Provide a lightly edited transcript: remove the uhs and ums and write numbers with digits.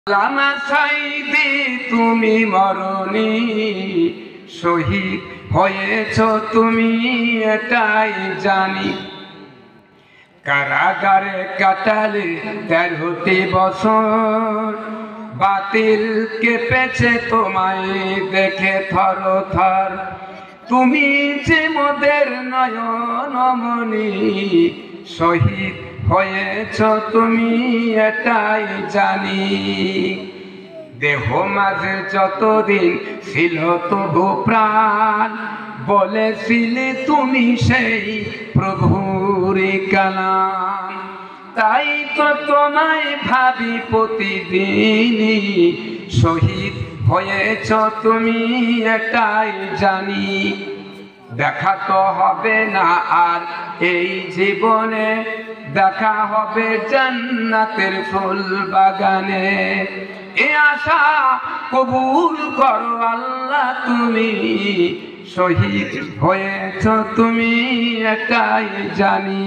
লামা সাইদি তুমি মরনি, শহীদ হয়েছ তুমি এটাই জানি। কারাগারে কাটালে 13টি বছর, বাতিল কেঁপেছে তোমায় দেখে থর থর। তুমি যে মোদের নয়নমণি, শহীদ হয়েছ তুমি এটাই জানি। দেহ মাঝে যতদিন ছিল তবু প্রাণ, বলেছিলে তুমি সেই প্রভুর কালাম। তাই তো তোমায় ভাবি প্রতিদিনই, শহীদ হয়েছ তুমি এটাই জানি। দেখা তো হবে না আর এই জীবনে, দেখা হবে জান্নাতের ফুল বাগানে। এ আশা কবুল করো আল্লাহ তুমি, শহীদ হয়েছ তুমি এটাই জানি।